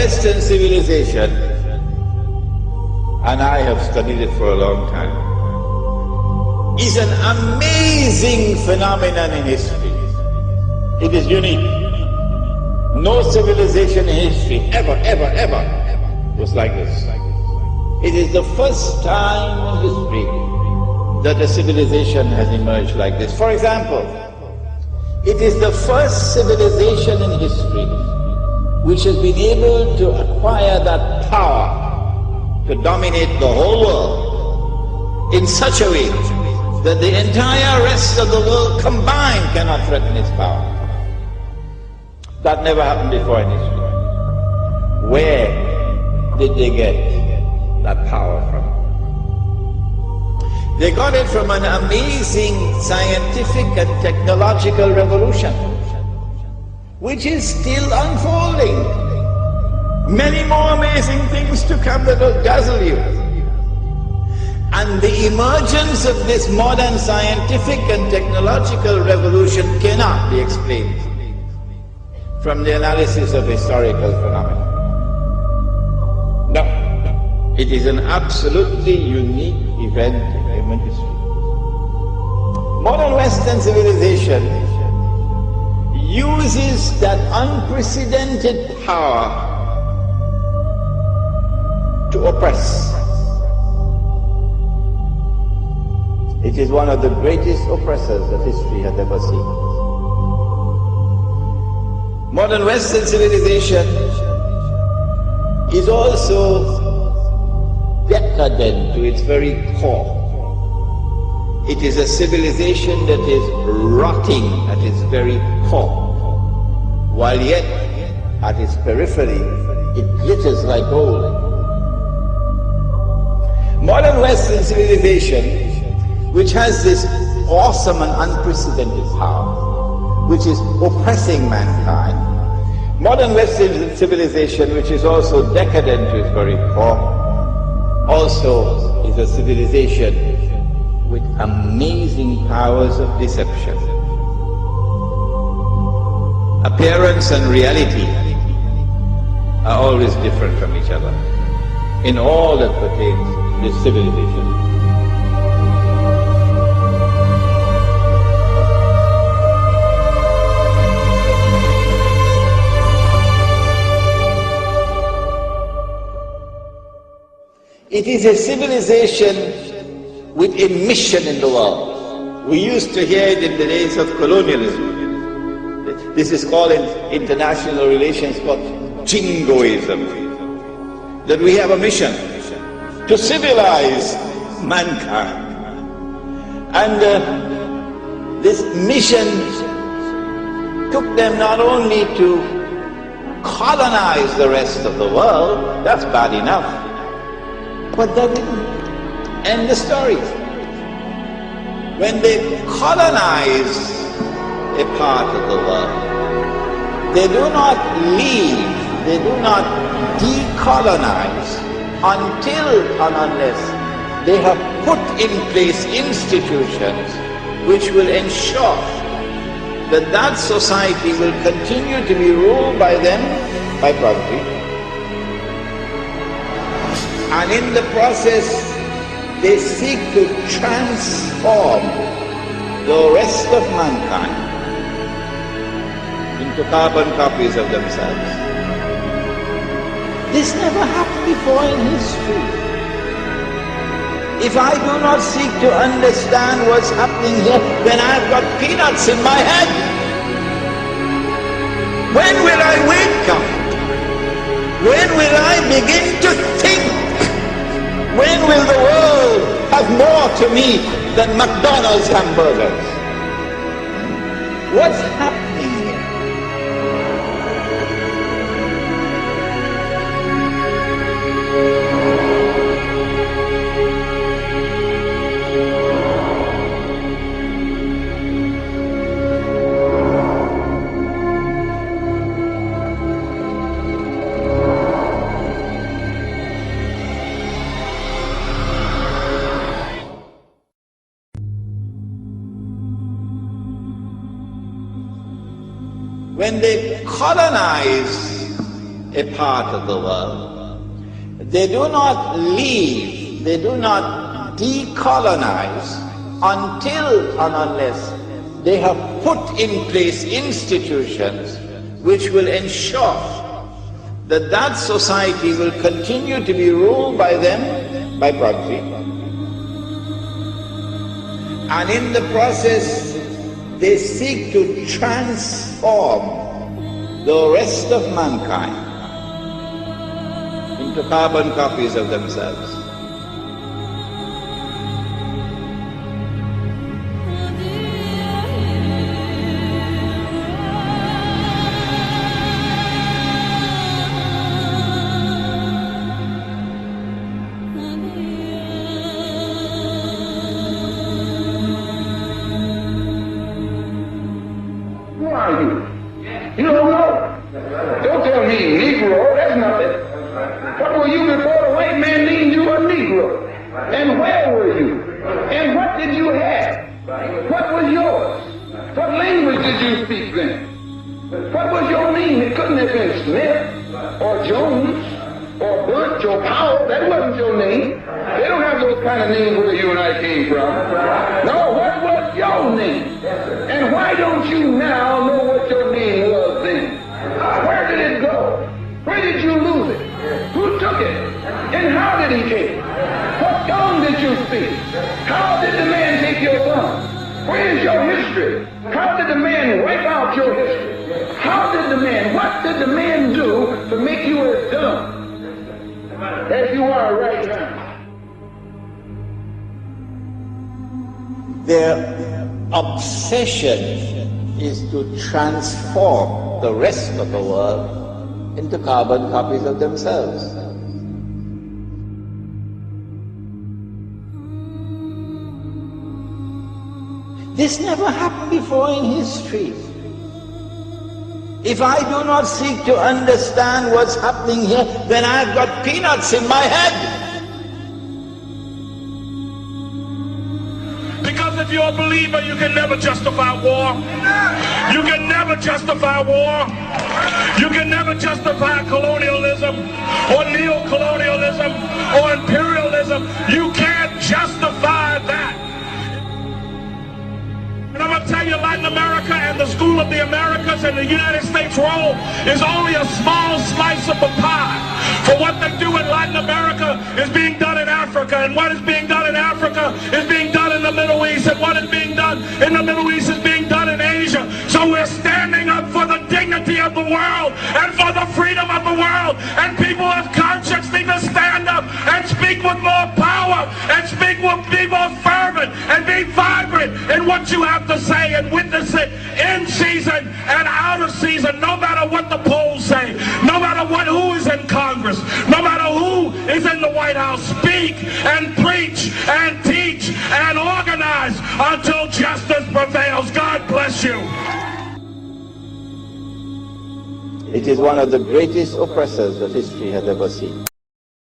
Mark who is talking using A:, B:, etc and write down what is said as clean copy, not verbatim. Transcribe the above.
A: Western civilization, and I have studied it for a long time, is an amazing phenomenon in history. It is unique. No civilization in history ever was like this. It is the first time in history that a civilization has emerged like this. For example, it is the first civilization in history which has been able to acquire that power to dominate the whole world in such a way that the entire rest of the world combined cannot threaten its power. That never happened before in history. Where did they get that power from? They got it from an amazing scientific and technological revolution, which is still unfolding. Many more amazing things to come that will dazzle you. And the emergence of this modern scientific and technological revolution cannot be explained from the analysis of historical phenomena. No, it is an absolutely unique event in human history. Modern Western civilization uses that unprecedented power to oppress. It is one of the greatest oppressors that history has ever seen. Modern Western civilization is also decadent to its very core. It is a civilization that is rotting at its very core, while yet at its periphery it glitters like gold. Modern Western civilization, which has this awesome and unprecedented power, which is oppressing mankind. Modern Western civilization, which is also decadent to its very core, also is a civilization with amazing powers of deception. Appearance and reality are always different from each other in all that pertains to this civilization. It is a civilization with a mission in the world. We used to hear it in the days of colonialism. This is called in international relations called jingoism. That we have a mission to civilize mankind. And this mission took them not only to colonize the rest of the world, that's bad enough, but that didn't end the story. When they colonize a part of the world, they do not leave, they do not decolonize until and unless they have put in place institutions which will ensure that that society will continue to be ruled by them by property. And in the process, they seek to transform the rest of mankind into carbon copies of themselves. This never happened before in history. If I do not seek to understand what's happening here, then I've got peanuts in my head. When will I wake up? When will I begin to think? When will the world have more to me than McDonald's hamburgers? What's happening here? When they colonize a part of the world. They do not leave, they do not decolonize until and unless they have put in place institutions which will ensure that that society will continue to be ruled by them, by proxy. And in the process, they seek to transform the rest of mankind into carbon copies of themselves. Their obsession is to transform the rest of the world into carbon copies of themselves. This never happened before in history. If I do not seek to understand what's happening here, then I've got peanuts in my head.
B: If you're a believer, you can never justify war. You can never justify war. You can never justify colonialism or neo-colonialism or imperialism. You can't justify that. And I'm going to tell you, Latin America and the School of the Americas and the United States role is only a small slice of the pie. For what they do in Latin America is being done in Africa, and what is being done in Africa is being done in the Middle East, and what is being done in the Middle East is being done in Asia. So we're standing up for the dignity of the world and for the freedom of the world, and people of conscience need to stand up and speak with more power and speak with, be more fervent and be vibrant in what you have to say and witness it in season and out of season, no matter what the polls say, no matter who is in Congress, no matter who is in the White House. Speak and preach and teach and organize until justice prevails. God bless you.
A: It is one of the greatest oppressors that history has ever seen.